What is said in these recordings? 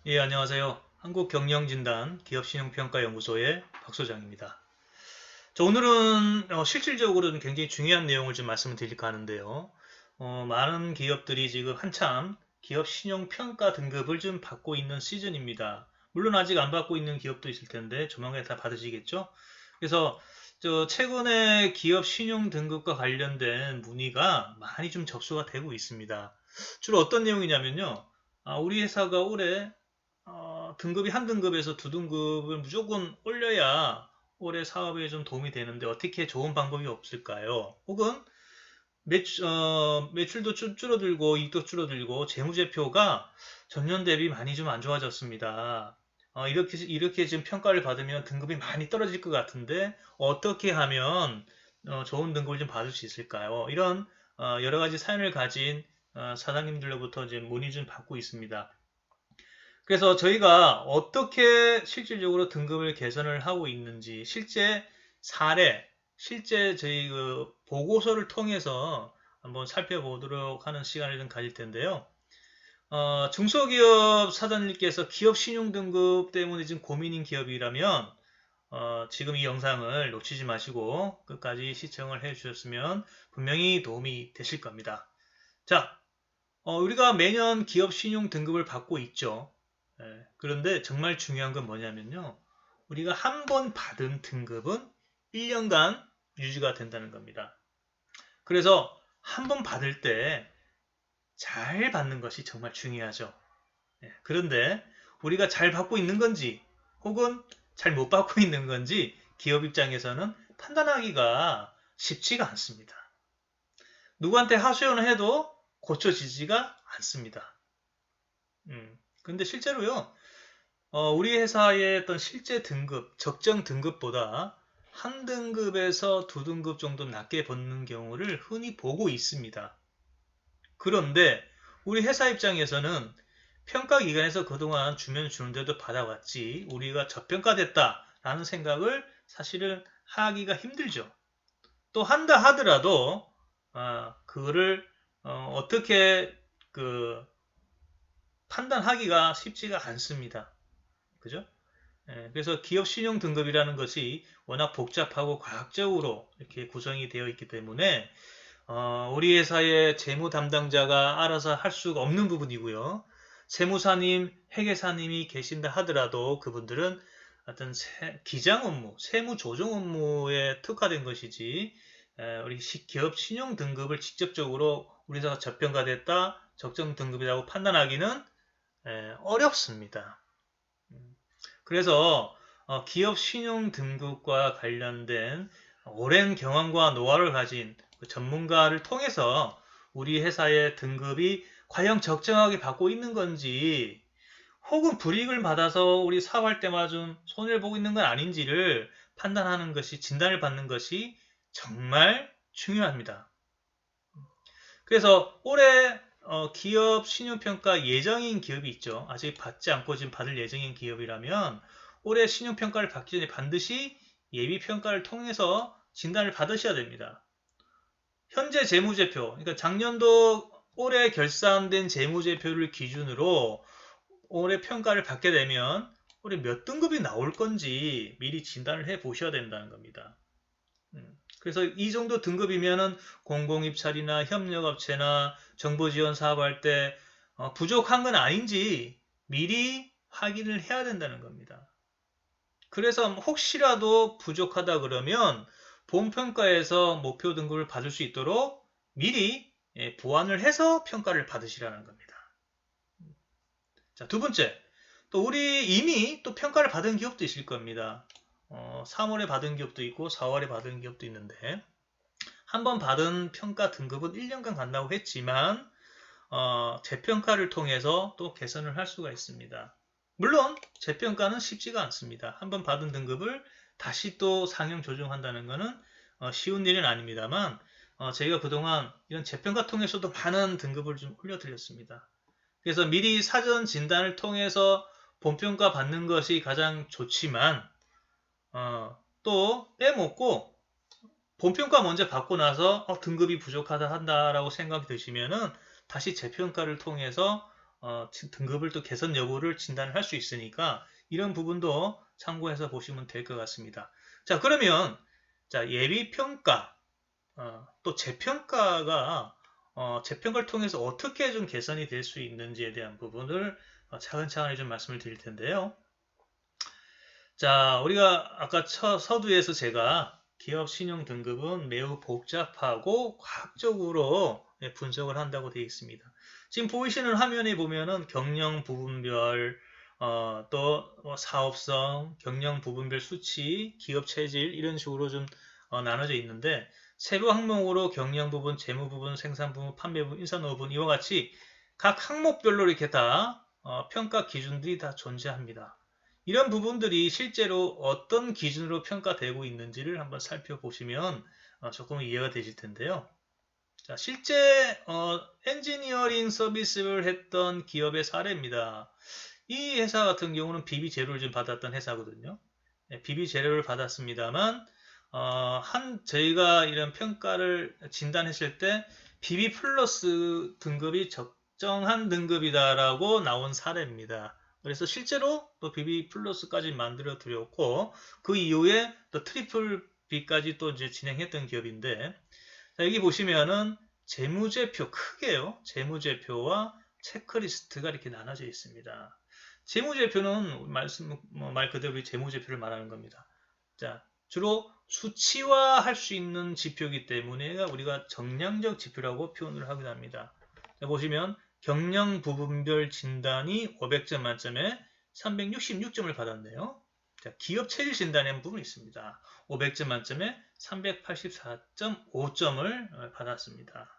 예, 안녕하세요. 한국경영진단 기업신용평가연구소의 박소장입니다. 오늘은 실질적으로는 굉장히 중요한 내용을 좀 말씀을 드릴까 하는데요. 많은 기업들이 지금 한참 기업 신용평가 등급을 좀 받고 있는 시즌입니다. 물론 아직 안 받고 있는 기업도 있을 텐데 조만간 다 받으시겠죠? 그래서 최근에 기업 신용 등급과 관련된 문의가 많이 좀 접수가 되고 있습니다. 주로 어떤 내용이냐면요. 우리 회사가 올해 등급이 한 등급에서 두 등급을 무조건 올려야 올해 사업에 좀 도움이 되는데 어떻게 좋은 방법이 없을까요? 혹은 매출도 좀 줄어들고 이익도 줄어들고 재무제표가 전년 대비 많이 좀 안 좋아졌습니다. 이렇게 지금 평가를 받으면 등급이 많이 떨어질 것 같은데 어떻게 하면 좋은 등급을 좀 받을 수 있을까요? 이런 여러 가지 사연을 가진 사장님들로부터 이제 문의 좀 받고 있습니다. 그래서 저희가 어떻게 실질적으로 등급을 개선을 하고 있는지 실제 사례, 실제 저희 그 보고서를 통해서 한번 살펴보도록 하는 시간을 좀 가질 텐데요. 중소기업 사장님께서 기업 신용 등급 때문에 지금 고민인 기업이라면 지금 이 영상을 놓치지 마시고 끝까지 시청을 해 주셨으면 분명히 도움이 되실 겁니다. 자, 우리가 매년 기업 신용 등급을 받고 있죠. 그런데 정말 중요한 건 뭐냐면요. 우리가 한 번 받은 등급은 1년간 유지가 된다는 겁니다. 그래서 한 번 받을 때 잘 받는 것이 정말 중요하죠. 그런데 우리가 잘 받고 있는 건지 혹은 잘 못 받고 있는 건지 기업 입장에서는 판단하기가 쉽지가 않습니다. 누구한테 하소연을 해도 고쳐지지가 않습니다. 근데 실제로요, 우리 회사의 어떤 실제 등급, 적정 등급보다 한 등급에서 두 등급 정도 낮게 받는 경우를 흔히 보고 있습니다. 그런데 우리 회사 입장에서는 평가기관에서 그동안 주면 주는데도 받아왔지 우리가 저평가됐다라는 생각을 사실은 하기가 힘들죠. 또 한다 하더라도 그거를 어떻게 그 판단하기가 쉽지가 않습니다. 그죠? 그래서 기업 신용 등급이라는 것이 워낙 복잡하고 과학적으로 이렇게 구성이 되어 있기 때문에 우리 회사의 재무 담당자가 알아서 할 수가 없는 부분이고요. 세무사님, 회계사님이 계신다 하더라도 그분들은 어떤 기장 업무, 세무 조정 업무에 특화된 것이지 우리 기업 신용 등급을 직접적으로 우리 회사가 저평가됐다, 적정 등급이라고 판단하기는 어렵습니다. 그래서 기업 신용 등급과 관련된 오랜 경험과 노하우를 가진 그 전문가를 통해서 우리 회사의 등급이 과연 적정하게 받고 있는 건지 혹은 불이익을 받아서 우리 사업할 때마다 좀 손해를 보고 있는 건 아닌지를 판단하는 것이 진단을 받는 것이 정말 중요합니다. 그래서 올해 기업 신용평가 예정인 기업이 있죠. 아직 받지 않고 지금 받을 예정인 기업이라면 올해 신용평가를 받기 전에 반드시 예비평가를 통해서 진단을 받으셔야 됩니다. 현재 재무제표, 그러니까 작년도 올해 결산된 재무제표를 기준으로 올해 평가를 받게 되면 올해 몇 등급이 나올 건지 미리 진단을 해 보셔야 된다는 겁니다. 그래서 이 정도 등급이면은 공공입찰이나 협력업체나 정보지원 사업할 때 부족한 건 아닌지 미리 확인을 해야 된다는 겁니다. 그래서 혹시라도 부족하다 그러면 본평가에서 목표 등급을 받을 수 있도록 미리 보완을 해서 평가를 받으시라는 겁니다. 자, 두 번째, 또 우리 이미 또 평가를 받은 기업도 있을 겁니다. 3월에 받은 기업도 있고 4월에 받은 기업도 있는데 한 번 받은 평가 등급은 1년간 간다고 했지만 재평가를 통해서 또 개선을 할 수가 있습니다. 물론 재평가는 쉽지가 않습니다. 한 번 받은 등급을 다시 또 상향 조정한다는 것은 쉬운 일은 아닙니다만 저희가 그동안 이런 재평가 통해서도 많은 등급을 좀 올려드렸습니다. 그래서 미리 사전 진단을 통해서 본평가 받는 것이 가장 좋지만 또 빼먹고 본평가 먼저 받고 나서 등급이 부족하다 한다라고 생각이 드시면은 다시 재평가를 통해서 등급을 또 개선 여부를 진단을 할 수 있으니까 이런 부분도 참고해서 보시면 될 것 같습니다. 자, 그러면 자, 예비평가 또 재평가가 재평가를 통해서 어떻게 좀 개선이 될 수 있는지에 대한 부분을 차근차근히 좀 말씀을 드릴 텐데요. 자, 우리가 아까 서두에서 제가 기업 신용 등급은 매우 복잡하고 과학적으로 분석을 한다고 되어 있습니다. 지금 보이시는 화면에 보면은 경영 부분별, 또 사업성, 경영 부분별 수치, 기업 체질 이런 식으로 좀 나눠져 있는데 세부 항목으로 경영 부분, 재무 부분, 생산 부분, 판매 부분, 인사 노후 부분 이와 같이 각 항목별로 이렇게 다 평가 기준들이 다 존재합니다. 이런 부분들이 실제로 어떤 기준으로 평가되고 있는지를 한번 살펴보시면 조금 이해가 되실 텐데요. 자, 실제 엔지니어링 서비스를 했던 기업의 사례입니다. 이 회사 같은 경우는 BB 제로를 좀 받았던 회사거든요. 네, BB 제로를 받았습니다만 저희가 이런 평가를 진단했을 때 BB 플러스 등급이 적정한 등급이다라고 나온 사례입니다. 그래서 실제로 또 BB 플러스까지 만들어 드렸고 그 이후에 또 트리플 B까지 또 이제 진행했던 기업인데 자, 여기 보시면은 재무제표 크게요. 재무제표와 체크리스트가 이렇게 나눠져 있습니다. 재무제표는 말 그대로 재무제표를 말하는 겁니다. 자, 주로 수치화할 수 있는 지표이기 때문에 우리가 정량적 지표라고 표현을 하기도 합니다. 자, 보시면 경영 부분별 진단이 500점 만점에 366점을 받았네요. 자, 기업 체질 진단이라는 부분이 있습니다. 500점 만점에 384.5점을 받았습니다.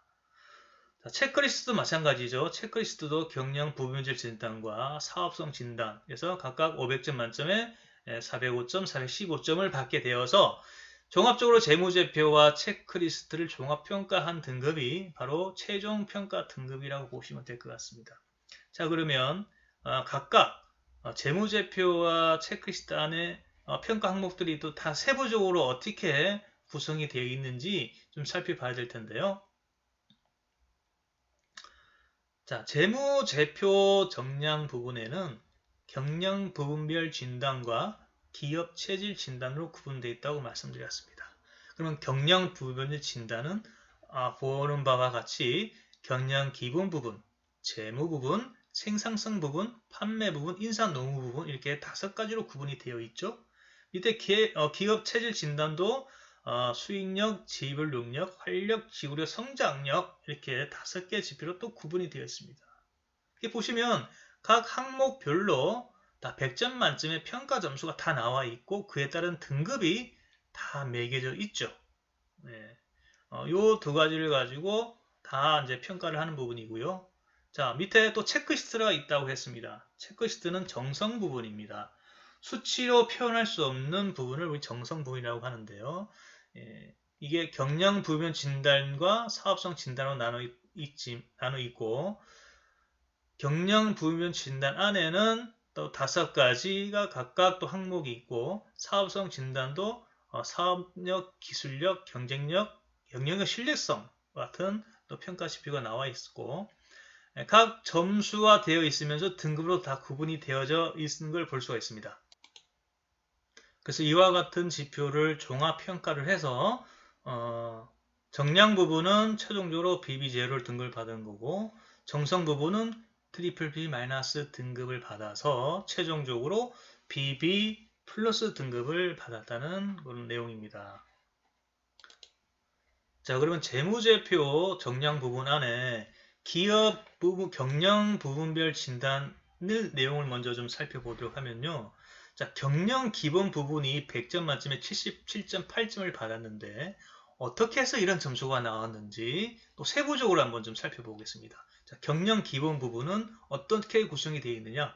자, 체크리스트도 마찬가지죠. 체크리스트도 경영 부분별 진단과 사업성 진단 그래서 각각 500점 만점에 405점, 415점을 받게 되어서 종합적으로 재무제표와 체크리스트를 종합평가한 등급이 바로 최종평가 등급이라고 보시면 될 것 같습니다. 자, 그러면 각각 재무제표와 체크리스트 안에 평가 항목들이 또 다 세부적으로 어떻게 구성이 되어 있는지 좀 살펴봐야 될 텐데요. 자, 재무제표 정량 부분에는 경영 부분별 진단과 기업 체질 진단으로 구분되어 있다고 말씀드렸습니다. 그러면 경영 부분별 진단은 보는 바와 같이 경영 기본 부분, 재무 부분, 생산성 부분, 판매 부분, 인사 노무 부분 이렇게 5가지로 구분이 되어 있죠. 밑에 기업 체질 진단도 수익력, 지불 능력, 활력, 지구력, 성장력 이렇게 5개 지표로 또 구분이 되어 있습니다. 이렇게 보시면 각 항목별로 다 100점 만점의 평가 점수가 다 나와 있고 그에 따른 등급이 다 매겨져 있죠. 네. 요 2가지를 가지고 다 이제 평가를 하는 부분이고요. 자, 밑에 또 체크리스트가 있다고 했습니다. 체크리스트는 정성 부분입니다. 수치로 표현할 수 없는 부분을 우리 정성 부분이라고 하는데요. 이게 경영 부분 진단과 사업성 진단으로 나눠 있고 경영 부분 진단 안에는 또 5가지가 각각 또 항목이 있고 사업성 진단도 사업력, 기술력, 경쟁력, 영역의 신뢰성 같은 또 평가 지표가 나와 있고 각 점수화 되어 있으면서 등급으로 다 구분이 되어져 있는 걸 볼 수가 있습니다. 그래서 이와 같은 지표를 종합 평가를 해서 정량 부분은 최종적으로 BB0를 등급을 받은 거고 정성 부분은 트리플 B- 등급을 받아서 최종적으로 BB 플러스 등급을 받았다는 그런 내용입니다. 자, 그러면 재무제표 정량 부분 안에 기업 부분, 경영 부분별 진단을 내용을 먼저 좀 살펴보도록 하면요. 자, 경영 기본 부분이 100점 만점에 77.8점을 받았는데 어떻게 해서 이런 점수가 나왔는지 또 세부적으로 한번 좀 살펴보겠습니다. 자, 경영 기본 부분은 어떻게 구성이 되어 있느냐?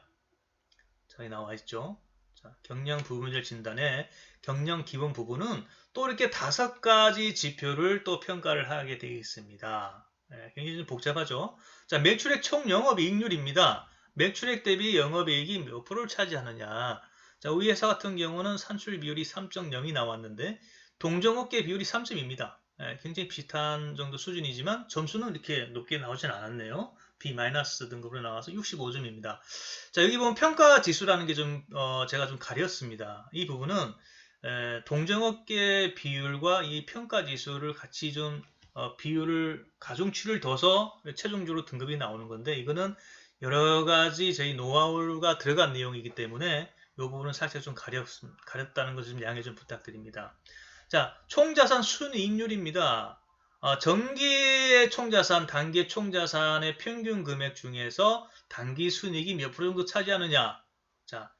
자, 여기 나와 있죠. 자, 경영 부분별 진단의 경영 기본 부분은 또 이렇게 5가지 지표를 또 평가를 하게 되어 있습니다. 굉장히 좀 복잡하죠. 자, 매출액 총 영업이익률입니다. 매출액 대비 영업이익이 몇 프로를 차지하느냐? 자, 우리 회사 같은 경우는 산출 비율이 3.0이 나왔는데 동종업계 비율이 3점입니다. 굉장히 비슷한 정도 수준이지만 점수는 이렇게 높게 나오진 않았네요. B- 등급으로 나와서 65점입니다. 자, 여기 보면 평가 지수라는 게 좀 제가 좀 가렸습니다. 이 부분은 동종업계 비율과 이 평가 지수를 같이 좀 비율을 가중치를 둬서 최종적으로 등급이 나오는 건데, 이거는 여러 가지 저희 노하우가 들어간 내용이기 때문에 이 부분은 살짝 좀 가렸다는 것을 좀 양해 좀 부탁드립니다. 자, 총자산 순이익률입니다. 정기의 총자산, 단기의 총자산의 평균 금액 중에서 단기 순이익이 몇 프로 정도 차지하느냐. 자,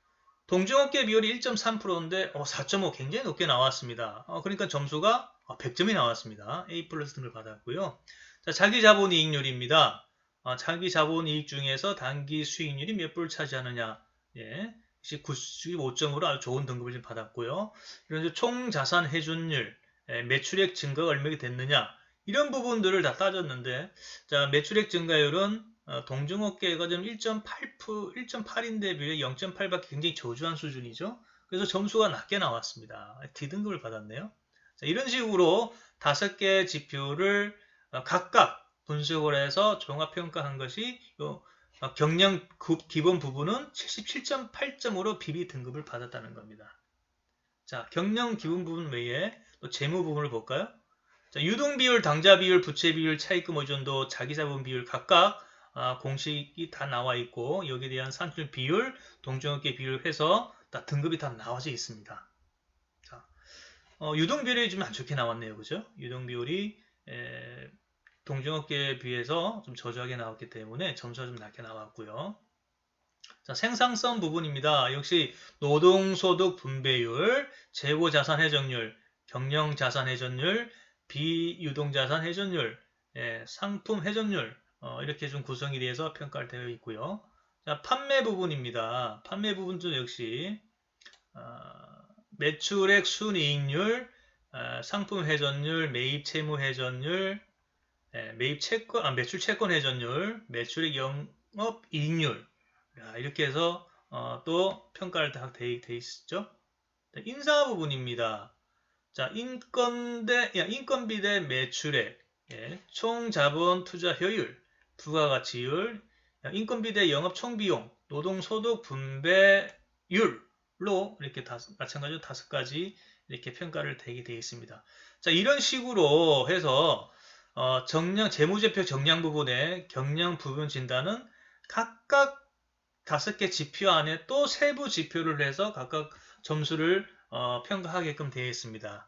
동종업계 비율이 1.3%인데 4.5 굉장히 높게 나왔습니다. 그러니까 점수가 100점이 나왔습니다. A 플러스 등을 받았고요. 자, 자기자본이익률입니다. 자기자본이익 중에서 단기 수익률이 몇 프로를 차지하느냐. 예, 95점으로 아주 좋은 등급을 좀 받았고요. 이런 총자산 회전율, 매출액 증가가 얼마나 됐느냐. 이런 부분들을 다 따졌는데, 자, 매출액 증가율은 동종업계가 좀 1.8인데 비해 0.8밖에 굉장히 저조한 수준이죠. 그래서 점수가 낮게 나왔습니다. D등급을 받았네요. 자, 이런 식으로 5개 지표를 각각 분석을 해서 종합평가한 것이 경영 기본 부분은 77.8점으로 BB 등급을 받았다는 겁니다. 자, 경영 기본 부분 외에 또 재무 부분을 볼까요? 자, 유동 비율, 당좌 비율, 부채 비율, 차입금 의존도, 자기자본 비율 각각 공식이 다 나와 있고, 여기에 대한 산출 비율, 동종업계 비율 해서 다 등급이 다 나와져 있습니다. 자, 유동 비율이 좀 안 좋게 나왔네요. 그죠? 유동 비율이 동종업계에 비해서 좀 저조하게 나왔기 때문에 점수가 좀 낮게 나왔고요. 자, 생산성 부분입니다. 역시 노동소득 분배율, 재고자산 회전율, 경영자산 회전율, 비유동자산 회전율, 상품 회전율 이렇게 좀 구성이 되어서 평가를 되어 있고요. 자, 판매 부분입니다. 판매 부분도 역시 매출액 순이익률, 상품 회전율, 매입 채무 회전율, 매출 채권 회전율, 매출액 영업 이익률 이렇게 해서 또 평가를 다 돼 있죠. 인사 부분입니다. 자, 인건비 대 매출액, 총 자본 투자 효율, 부가가치율, 인건비 대 영업 총비용, 노동소득 분배율로 이렇게 마찬가지로 5가지 이렇게 평가를 되게 되어 있습니다. 자, 이런 식으로 해서 재무제표 정량 부분의 경량 부분 진단은 각각 5개 지표 안에 또 세부 지표를 해서 각각 점수를 평가하게끔 되어 있습니다.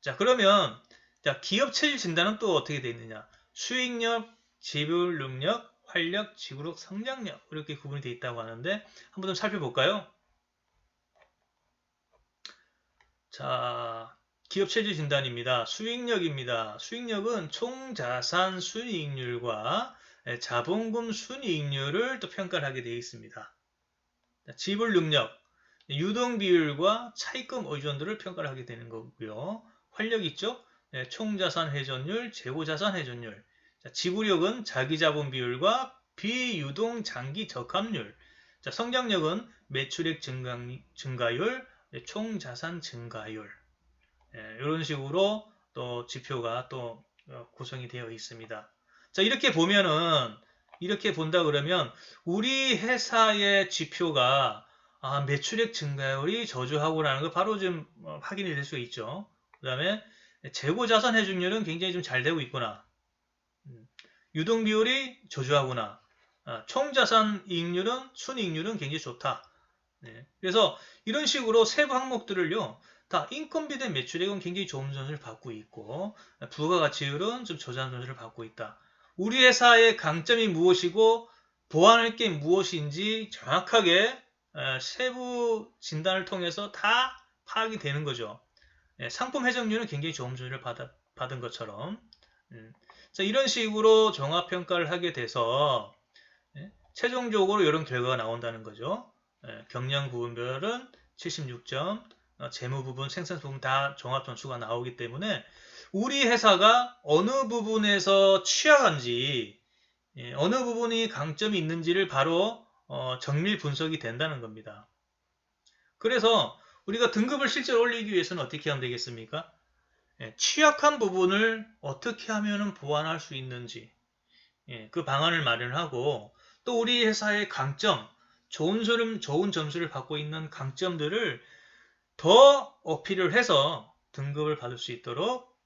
자, 그러면 자, 기업 체질 진단은 또 어떻게 되어 있느냐? 수익력, 지불 능력, 활력, 지구력, 성장력 이렇게 구분이 되어 있다고 하는데 한번 좀 살펴볼까요? 자, 기업 체질 진단입니다. 수익력입니다. 수익력은 총자산 순이익률과 자본금 순이익률을 또 평가를 하게 되어 있습니다. 지불 능력, 유동 비율과 차입금 의존도를 평가를 하게 되는 거고요. 활력 있죠? 총자산 회전율, 재고자산 회전율. 자, 지구력은 자기자본 비율과 비유동 장기 적합률. 자, 성장력은 매출액 증가율, 총자산 증가율. 이런 식으로 또 지표가 또 구성이 되어 있습니다. 자, 이렇게 본다 그러면 우리 회사의 지표가 매출액 증가율이 저조하고라는 걸 바로 좀 확인이 될 수 있죠. 그 다음에 재고자산 회전율은 굉장히 좀 잘 되고 있구나. 유동 비율이 저조하구나. 총자산 이익률은 순이익률은 굉장히 좋다. 그래서 이런 식으로 세부 항목들을요. 다 인건비 대 매출액은 굉장히 좋은 점수를 받고 있고 부가가치율은 좀 저조한 점수를 받고 있다. 우리 회사의 강점이 무엇이고 보완할 게 무엇인지 정확하게 세부 진단을 통해서 다 파악이 되는 거죠. 상품 회전율은 굉장히 좋은 점수를 받은 것처럼 자, 이런 식으로 종합평가를 하게 돼서 최종적으로 이런 결과가 나온다는 거죠. 경영 부분별은 76점, 재무 부분, 생산 부분 다 종합 점수가 나오기 때문에 우리 회사가 어느 부분에서 취약한지, 어느 부분이 강점이 있는지를 바로 정밀 분석이 된다는 겁니다. 그래서 우리가 등급을 실제로 올리기 위해서는 어떻게 하면 되겠습니까? 취약한 부분을 어떻게 하면 보완할 수 있는지, 그 방안을 마련하고 또 우리 회사의 강점, 좋은 점수를 받고 있는 강점들을 더 어필을 해서 등급을 받을 수 있도록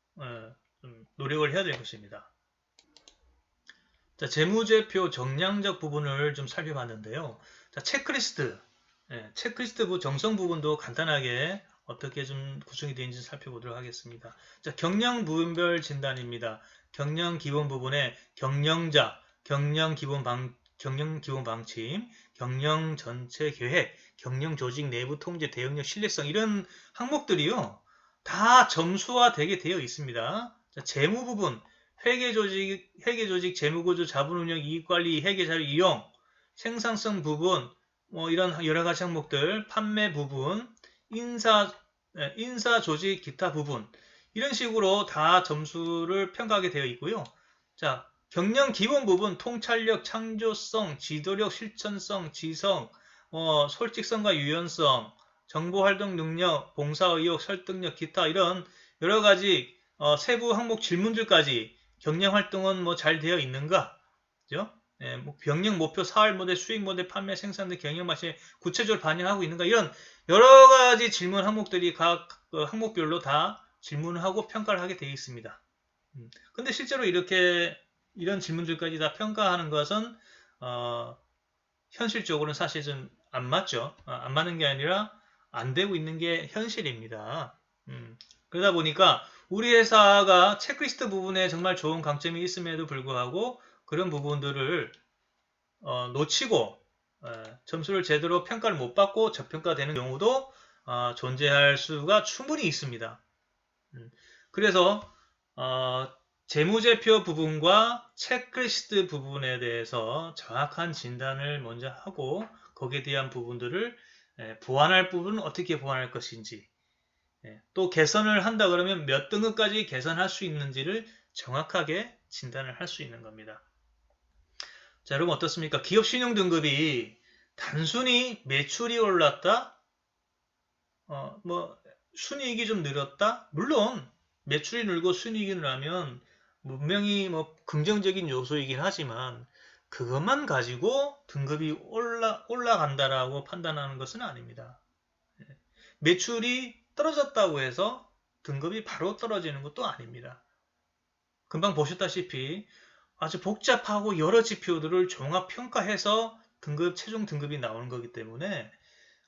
좀 노력을 해야 될 것입니다. 자, 재무제표 정량적 부분을 좀 살펴봤는데요. 자, 체크리스트, 체크리스트 정성 부분도 간단하게 어떻게 좀 구성이 되는지 살펴보도록 하겠습니다. 자, 경영 부분별 진단입니다. 경영 기본 부분에 경영자, 경영 기본 방침, 경영 전체 계획, 경영 조직 내부 통제, 대응력, 신뢰성 이런 항목들이요. 다 점수화되게 되어 있습니다. 자, 재무 부분, 회계조직, 재무구조, 자본운영, 이익관리, 회계자료 이용, 생산성 부분, 뭐 이런 여러가지 항목들, 판매 부분, 인사 조직, 기타 부분 이런 식으로 다 점수를 평가하게 되어 있고요. 자, 경영 기본 부분, 통찰력, 창조성, 지도력, 실천성, 지성, 솔직성과 유연성, 정보활동 능력, 봉사의욕, 설득력, 기타 이런 여러가지 세부 항목 질문들까지 경영 활동은 뭐 잘 되어 있는가? 그죠? 뭐 경영 목표, 사활 모델, 수익 모델, 판매, 생산 등 경영 맛이 구체적으로 반영하고 있는가? 이런 여러 가지 질문 항목들이 각 항목별로 다 질문을 하고 평가를 하게 되어 있습니다. 근데 실제로 이런 질문들까지 다 평가하는 것은 현실적으로는 사실 좀 안 맞죠. 안 맞는 게 아니라 안 되고 있는 게 현실입니다. 그러다 보니까 우리 회사가 체크리스트 부분에 정말 좋은 강점이 있음에도 불구하고 그런 부분들을 놓치고 점수를 제대로 평가를 못 받고 저평가되는 경우도 존재할 수가 충분히 있습니다. 그래서 재무제표 부분과 체크리스트 부분에 대해서 정확한 진단을 먼저 하고 거기에 대한 부분들을 보완할 부분은 어떻게 보완할 것인지 또 개선을 한다 그러면 몇 등급까지 개선할 수 있는지를 정확하게 진단을 할 수 있는 겁니다. 자, 여러분 어떻습니까? 기업 신용 등급이 단순히 매출이 올랐다? 뭐 순이익이 좀 늘었다? 물론 매출이 늘고 순이익이 늘면 분명히 뭐 긍정적인 요소이긴 하지만 그것만 가지고 등급이 올라간다라고 판단하는 것은 아닙니다. 매출이 떨어졌다고 해서 등급이 바로 떨어지는 것도 아닙니다. 금방 보셨다시피 아주 복잡하고 여러 지표들을 종합 평가해서 최종 등급이 나오는 거기 때문에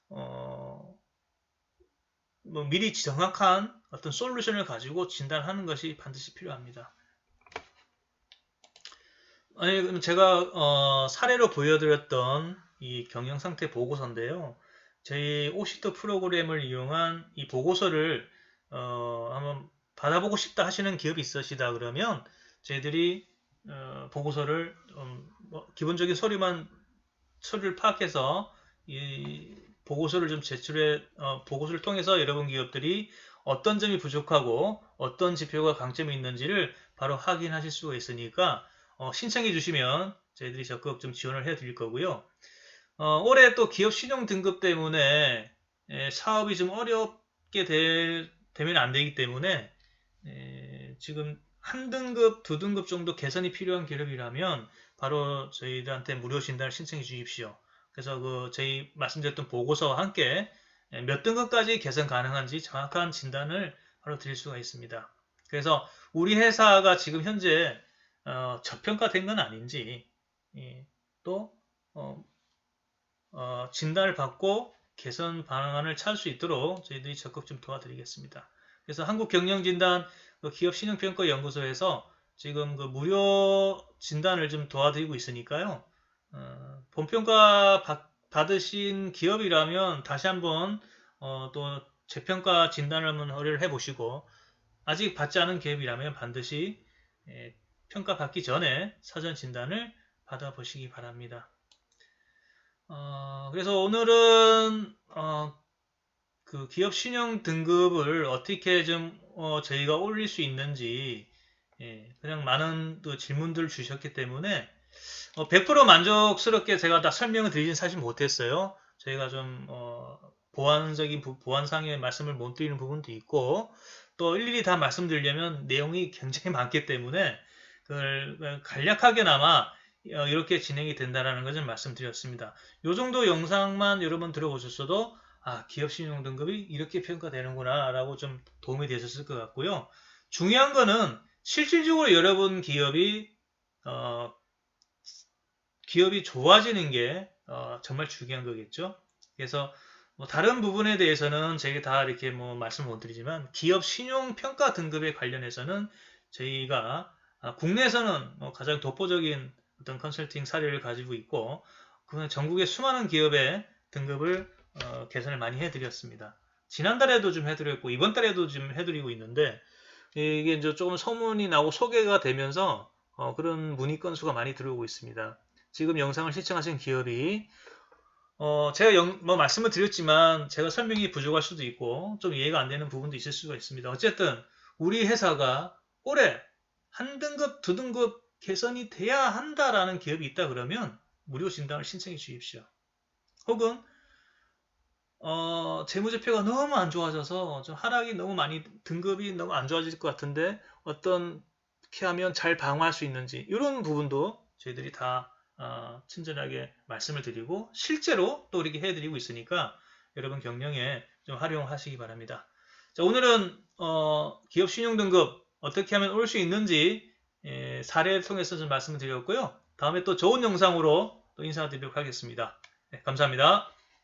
뭐 미리 정확한 어떤 솔루션을 가지고 진단하는 것이 반드시 필요합니다. 그럼 제가 사례로 보여드렸던 이 경영 상태 보고서인데요. 저희 오시트 프로그램을 이용한 이 보고서를 한번 받아보고 싶다 하시는 기업이 있으시다 그러면 저희들이 보고서를 기본적인 서류를 파악해서 이 보고서를 좀 보고서를 통해서 여러분 기업들이 어떤 점이 부족하고 어떤 지표가 강점이 있는지를 바로 확인하실 수가 있으니까 신청해 주시면 저희들이 적극 좀 지원을 해 드릴 거고요. 올해 또 기업 신용 등급 때문에 사업이 좀 어렵게 되면 안 되기 때문에 지금 한 등급, 두 등급 정도 개선이 필요한 기업이라면 바로 저희들한테 무료 진단을 신청해 주십시오. 그래서 저희 말씀드렸던 보고서와 함께 몇 등급까지 개선 가능한지 정확한 진단을 바로 드릴 수가 있습니다. 그래서 우리 회사가 지금 현재 저평가된 건 아닌지 또 진단을 받고 개선 방안을 찾을 수 있도록 저희들이 적극 좀 도와드리겠습니다. 그래서 한국경영진단 기업신용평가연구소에서 지금 무료 진단을 좀 도와드리고 있으니까요. 본평가 받으신 기업이라면 다시 한번 또 재평가 진단을 한번 의뢰를 해보시고 아직 받지 않은 기업이라면 반드시 평가 받기 전에 사전 진단을 받아보시기 바랍니다. 그래서 오늘은 그 기업 신용 등급을 어떻게 좀 저희가 올릴 수 있는지 그냥 많은 또 질문들 주셨기 때문에 100% 만족스럽게 제가 다 설명을 드리진 사실 못했어요. 저희가 좀 보안상의 말씀을 못 드리는 부분도 있고 또 일일이 다 말씀드리려면 내용이 굉장히 많기 때문에 그걸 간략하게나마 이렇게 진행이 된다라는 것을 말씀드렸습니다. 이 정도 영상만 여러분 들어보셨어도 기업 신용 등급이 이렇게 평가되는구나 라고 좀 도움이 되셨을 것 같고요. 중요한 거는 실질적으로 여러분 기업이 좋아지는 게 정말 중요한 거겠죠. 그래서 뭐 다른 부분에 대해서는 제가 다 이렇게 뭐 말씀을 못 드리지만 기업 신용 평가 등급에 관련해서는 저희가 국내에서는 뭐 가장 독보적인 어떤 컨설팅 사례를 가지고 있고 그건 전국의 수많은 기업의 등급을 개선을 많이 해드렸습니다. 지난달에도 좀 해드렸고 이번 달에도 좀 해드리고 있는데 이게 이제 조금 소문이 나고 소개가 되면서 그런 문의 건수가 많이 들어오고 있습니다. 지금 영상을 시청하신 기업이 제가 뭐 말씀을 드렸지만 제가 설명이 부족할 수도 있고 좀 이해가 안 되는 부분도 있을 수가 있습니다. 어쨌든 우리 회사가 올해 한 등급, 두 등급 개선이 돼야 한다라는 기업이 있다 그러면 무료 진단을 신청해 주십시오. 혹은 재무제표가 너무 안 좋아져서 좀 하락이 너무 많이 등급이 너무 안 좋아질 것 같은데 어떻게 하면 잘 방어할 수 있는지 이런 부분도 저희들이 다 친절하게 말씀을 드리고 실제로 또 이렇게 해드리고 있으니까 여러분 경영에 좀 활용하시기 바랍니다. 자, 오늘은 기업 신용 등급 어떻게 하면 올 수 있는지 사례를 통해서 좀 말씀을 드렸고요. 다음에 또 좋은 영상으로 또 인사드리도록 하겠습니다. 네, 감사합니다.